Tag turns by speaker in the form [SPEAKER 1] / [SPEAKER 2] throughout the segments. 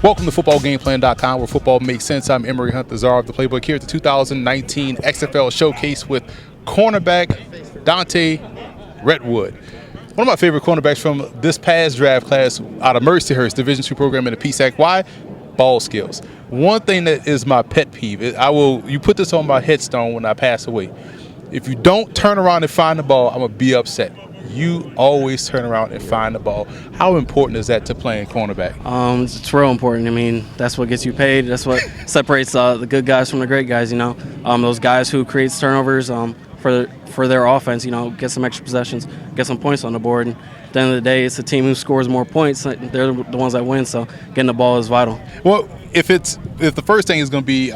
[SPEAKER 1] Welcome to footballgameplan.com, where football makes sense. I'm Emory Hunt, the czar of the playbook, here at the 2019 XFL Showcase with cornerback Dante Redwood. One of my favorite cornerbacks from this past draft class out of Mercyhurst, Division II program in the PSAC. Why? Ball skills. One thing that is my pet peeve, you put this on my headstone when I pass away. If you don't turn around and find the ball, I'm going to be upset. You always turn around and find the ball. How important is that to playing cornerback?
[SPEAKER 2] It's real important. I mean, that's what gets you paid. That's what separates the good guys from the great guys, you know. Those guys who creates turnovers for their offense, you know, get some extra possessions, get some points on the board. And at the end of the day, it's the team who scores more points. They're the ones that win, so getting the ball is vital.
[SPEAKER 1] Well, if the first thing is going to be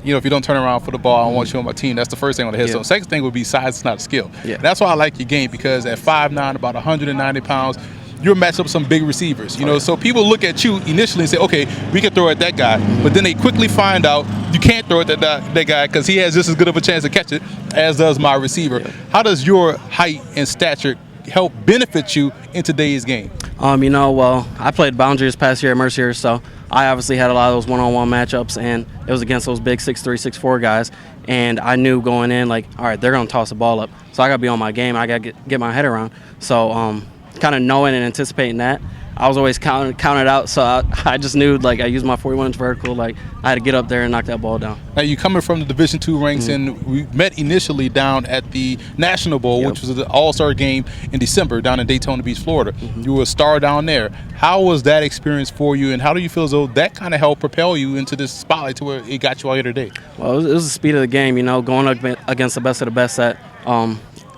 [SPEAKER 1] if you don't turn around for the ball, I don't want you on my team. That's the first thing on the head. So the second thing would be size is not a skill.
[SPEAKER 2] Yeah.
[SPEAKER 1] That's why I like your game, because at 5'9", about 190 pounds, you're matched up with some big receivers. So people look at you initially and say, okay, we can throw at that guy. But then they quickly find out you can't throw at that guy because he has just as good of a chance to catch it as does my receiver. Yeah. How does your height and stature help benefit you in today's game?
[SPEAKER 2] I played boundaries past year at Mercyhurst, so I obviously had a lot of those one-on-one matchups, and it was against those big 6'3", 6'4" guys. And I knew going in, like, all right, they're going to toss the ball up. So I got to be on my game. I got to get my head around. So kind of knowing and anticipating that, I was always counted out. So I just knew, like, I used my 41-inch vertical. Like, I had to get up there and knock that ball down.
[SPEAKER 1] Now, you coming from the Division II ranks, and we met initially down at the National Bowl, which was an all-star game in December down in Daytona Beach, Florida. You were a star down there. How was that experience for you, and how do you feel as though that kind of helped propel you into this spotlight to where it got you out here today? Well,
[SPEAKER 2] it was the speed of the game, going up against the best of the best at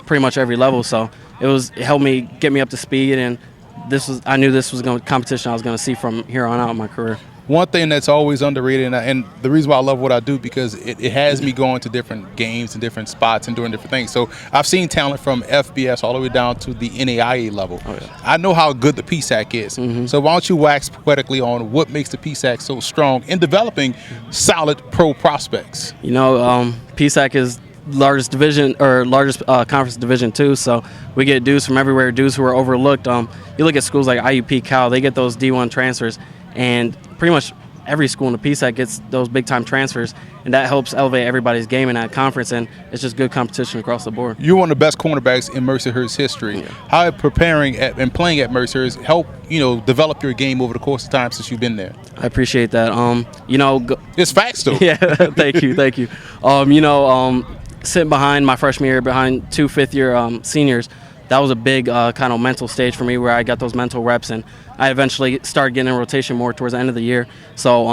[SPEAKER 2] pretty much every level. So it helped me get me up to speed, and I knew this was competition I was going to see from here on out in my career.
[SPEAKER 1] One thing that's always underrated, and the reason why I love what I do, because it has me going to different games and different spots and doing different things. So I've seen talent from FBS all the way down to the NAIA level. Oh, yeah. I know how good the PSAC is. So why don't you wax poetically on what makes the PSAC so strong in developing solid pro prospects?
[SPEAKER 2] PSAC is largest division or largest conference Division II, so we get dudes from everywhere, dudes who are overlooked. You look at schools like IUP, Cal, they get those D1 transfers, and pretty much every school in the PSAC gets those big-time transfers, and that helps elevate everybody's game in that conference, and it's just good competition across the board.
[SPEAKER 1] You're one of the best cornerbacks in Mercyhurst history. Yeah. How have preparing and playing at Mercyhurst help develop your game over the course of time since you've been there?
[SPEAKER 2] I appreciate that.
[SPEAKER 1] It's facts, though.
[SPEAKER 2] Yeah, thank you. Sitting behind my freshman year, behind two fifth-year seniors, that was a big kind of mental stage for me where I got those mental reps, and I eventually started getting in rotation more towards the end of the year. So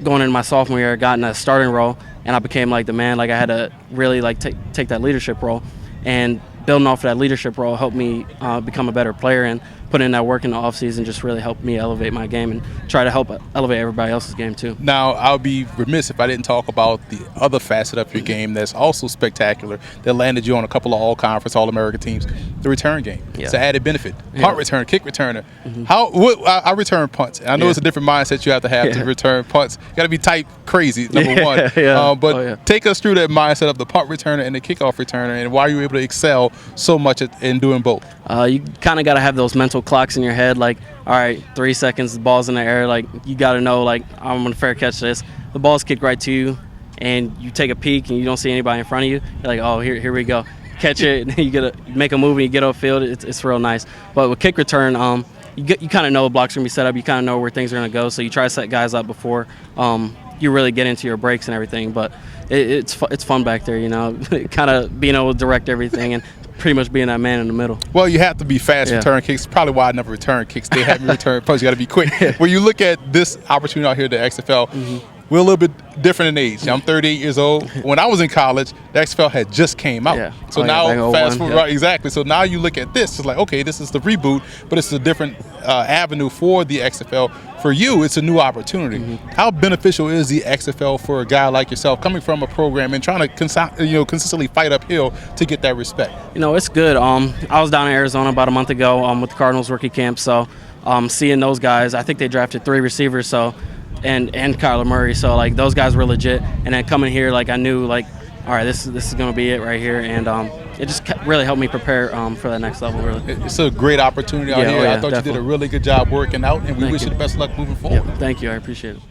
[SPEAKER 2] going into my sophomore year, I got in a starting role, and I became like the man. Like, I had to really take that leadership role, and building off of that leadership role helped me become a better player, and put in that work in the offseason just really helped me elevate my game and try to help elevate everybody else's game too.
[SPEAKER 1] Now, I'll be remiss if I didn't talk about the other facet of your game that's also spectacular, that landed you on a couple of all-conference, all-American teams, the return game. Yeah. It's an added benefit. Punt return, kick returner. I return punts. I know it's a different mindset you have to return punts. You got to be tight crazy, number one. Take us through that mindset of the punt returner and the kickoff returner, and why you were able to excel so much in doing both.
[SPEAKER 2] You kind of got to have those mental clocks in your head, like, all right, 3 seconds, the ball's in the air, like, you got to know, like, I'm going to fair catch this. The ball's kicked right to you, and you take a peek, and you don't see anybody in front of you. You're like, oh, here we go. Catch it, you make a move, and you get off field. It's real nice. But with kick return, you kind of know the blocks are going to be set up. You kind of know where things are going to go, so you try to set guys up before you really get into your breaks and everything. But it's fun back there, kind of being able to direct everything and pretty much being that man in the middle.
[SPEAKER 1] Well, you have to be fast return kicks. Probably why I never return kicks. They have me return punts. You got to be quick. When you look at this opportunity out here at the XFL, we're a little bit different in age. I'm 38 years old. When I was in college, the XFL had just came out. So now, fast forward, right, exactly. So now you look at this, it's like, okay, this is the reboot, but it's a different avenue for the XFL. For you, it's a new opportunity. How beneficial is the XFL for a guy like yourself, coming from a program and trying to consistently fight uphill to get that respect?
[SPEAKER 2] It's good. I was down in Arizona about a month ago with the Cardinals rookie camp, so seeing those guys, I think they drafted 3 receivers, so and Kyler Murray, so like those guys were legit. And then coming here, like I knew, like, all right, this is gonna be it right here, and it just really helped me prepare for that next level. Really,
[SPEAKER 1] It's a great opportunity out
[SPEAKER 2] Yeah,
[SPEAKER 1] here.
[SPEAKER 2] oh yeah,
[SPEAKER 1] I thought you did
[SPEAKER 2] definitely.
[SPEAKER 1] a really good job working out, and we
[SPEAKER 2] Thank
[SPEAKER 1] wish you
[SPEAKER 2] you.
[SPEAKER 1] the best of luck moving forward.
[SPEAKER 2] Thank you. I appreciate it.